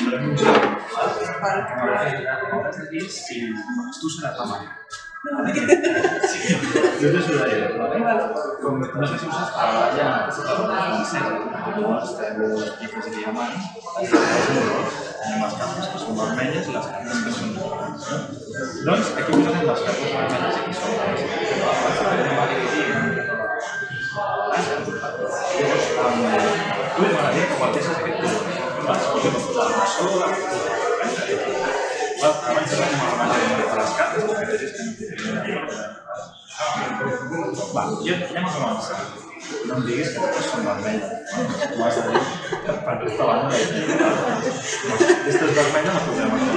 farem un joc. Hauràs de dir si tu seràs la mare. Jo t'ajudaré, com no sé si ho saps, però allà a la francesa, estem equipos de diamant, tenim les cartes que són vermelles i les cartes que són grogues. Doncs aquí posarem les cartes vermelles i aquí són grogues. Llavors, tu m'agradaria que guardessis aquest color. Abans de anem a remenjar les cartes, perquè vegis que no té va, ja anem a començar. No em diguis que totes són vermelles. M'ho has de dir per aquesta banda de aquí. Aquesta és vermella, la posem aquí.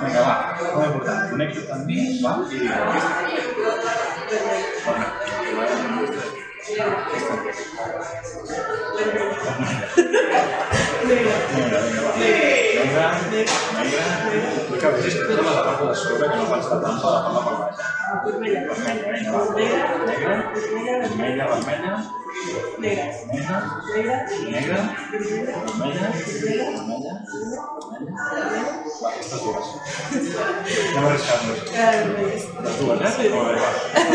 Vinga, va. Com he portat? Connecto també, va? I dic aquesta. Vinga, va. Negra. Vull que vegis que tota la part de sobre, que no faig la tant, la part per baix. Vermella, va. Negra. Vermella. Va, aquestes dues. Anem a arriscar-nos. Les dues, va. Les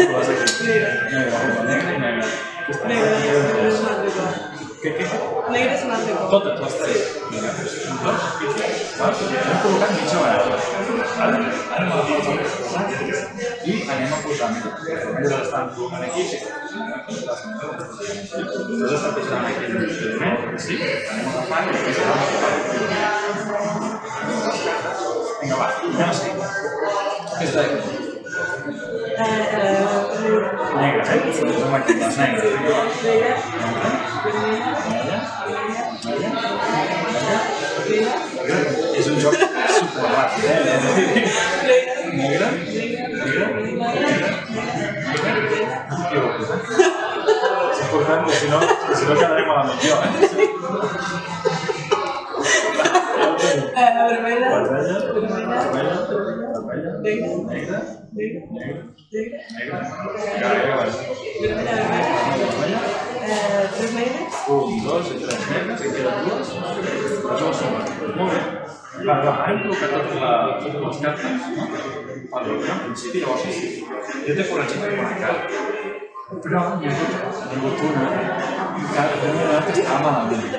dues aquí. Negra i negra. Negra és un altre color. Què? Negre és un altre color. Totes les tres. Vinga, dos. Hem col·locat mitja barata. Ara anem a posar i anem a posar, mira, les vermelles estan col·locant aquí, sí. Les estan posant aquí en l'experiment, sí. Anem a agafar i després anem a agafar. Vinga, va, anem a seguir. Què és d'aquí? Negra, posem aquí, les negres. És un joc superràpid, Negra. És important que si no quedarem malament jo, Vermella. Negra. Tres negres. 1, 2 i 3 negres, aquí queden dues. Les dues són vermelles. Molt bé. Va, hem col·locat totes les cartes, no? En principi, llavors, jo t'he corregit una carta. Però n'hi ha hagut una que m'he donat que estava malament.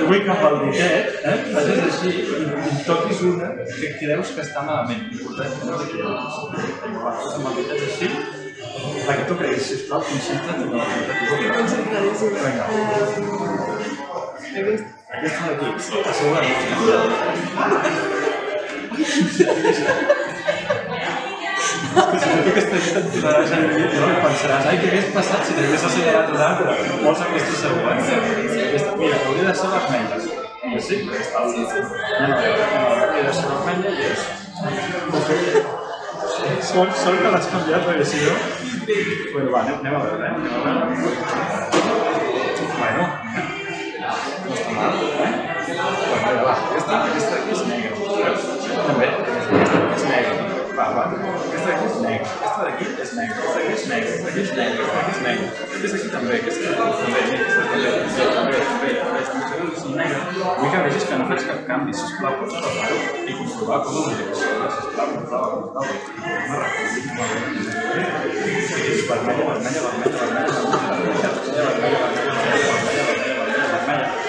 Vull que amb el ditet, facis així i toquis una que creus que està malament. Important que no t'equivoquis. Amb el ditet així, la que tu creguis, sisplau, concentra't en la que t'equivoquis. Concentradíssima. Aquesta d'aquí, assegurament. Si no aquesta llista et posaràs en llit, no? I pensaràs, ai, què hagués passat si t'hagués assenyalat una altra? Vols aquesta segur, Mira, hauria de ser vermella. Sí? Anem a veure, hauria de ser vermella i és... Sort que l'has canviat, perquè si no... Bueno, va, anem a veure, Bueno, no està mal, Bueno, va, aquesta aquí és negra, veus? També, aquesta és negra. Va, aquesta d'aquí és negra, aquesta d'aquí és negra, aquesta d'aquí és negra, aquesta d'aquí és negra, aquesta d'aquí és negra, aquesta d'aquí també, aquesta també, és negra. Vull que vegis que no faig cap canvi, sisplau, pots agafar-ho i comprovar com ho diràs. Sisplau, comprova. És vermella.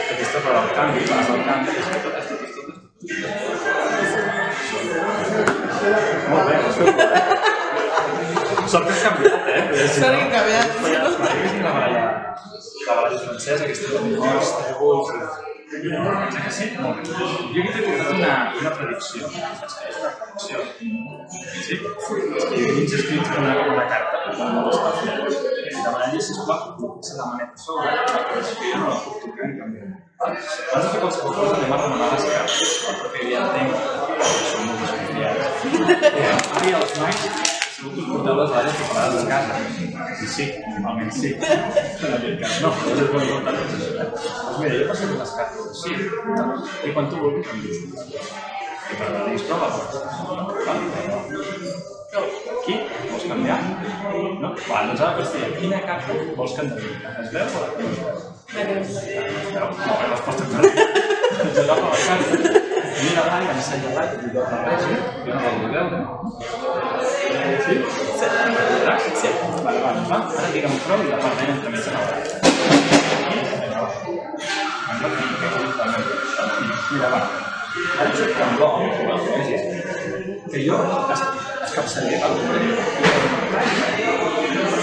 Aquesta per al canvi, fas el canvi, és que totes. Molt bé, sort que has canviat, Sort que he canviat. La baralla francesa, aquesta de l'impost, que sí? Molt bé. Jo aquí t'he portat una predicció. És una predicció. Sí? I aquí ens he escrit una carta, demanant-li, sisplau, que col·loquis la maneta a sobre, perquè si jo no la puc tocar en canvi. Abans de fer qualsevol cosa anem a remenar les cartes, perquè ja entenc que són molt desconfiats. I els nois segur que us porteu les barres preparades a casa. I sí, normalment sí. En aquest cas no, és el que m'he portat a casa. Doncs mira, jo passo les cartes així, i quan tu vulguis em dius. I per tant, diguis prova. Aquí, vols canviar? No? Va, doncs ara pots dir, quina carta vols canviar? Es veu o la que no es veu? Es veu? No, la resposta és no. Ens agafa Mira l'Ai, ensenya l'Ai, i jo la Regi, jo no la vull veure. Sí? Sí. Vale, va. Ara digue'm prou i la parlem entre més en hora. Mira, va. Ara soc tan bo, que jo escapçaré el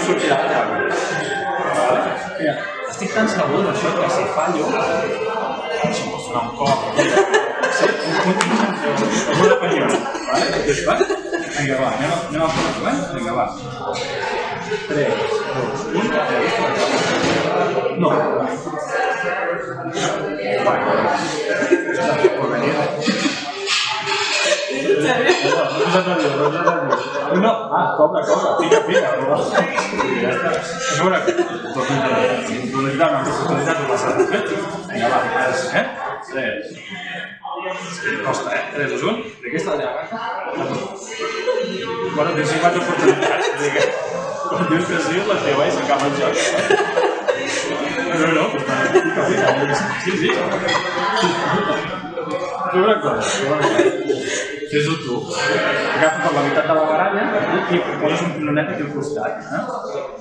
sortirà la teva. Mira, estic tan segur d'això que si fallo, això pot sonar un cop, una penyora, vale? Vinga, va, anem a fer-ho, Vinga, va. 3, 2, 1, no. No, cobra, pica. A veure, oportunitat no passa res, Vinga, va, 3. Costa, 3, 2, 1. De què està allà? Bueno, tens 50 oportunitats. Quan dius que sí, la teva i s'acaba el joc. No, pica. Sí. Fes una cosa. Fes-ho tu. Agafes per la meitat de la baralla i poses un pilonet aquí al costat. La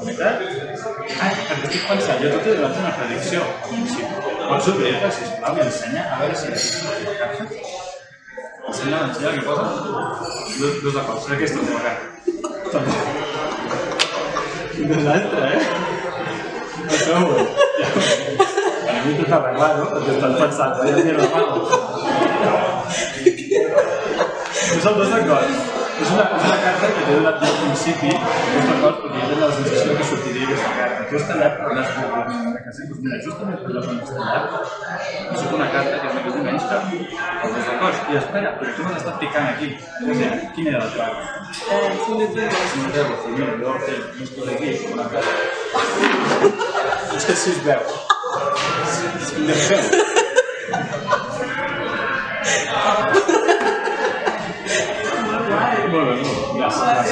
meitat? Perquè estic pensant, jo tot he donat una predicció al principi. Pots obrir-la, sisplau, i ensenya a veure si la caixa. Ensenya què posa? Dos de cops, aquesta és la carta. Un desastre, Això ho veig. A mi tot arreglar, no? Perquè estan pensant, vaig a dir la mà. No són dos d'acord. És una carta que t'he donat al principi, dos d'acord, perquè jo tenia la sensació que sortiria aquesta carta. Tu has tallat per les cases. Mira, justament per les on has tallat, ha surt una carta que és una cosa menys que els dos d'acord. I espera, però tu m'has estat picant aquí. Quina era la teva carta? Cineteu, mira, jo m'he estat aquí, una carta. No sé si es veu. Si es veu. Molt bé, gràcies.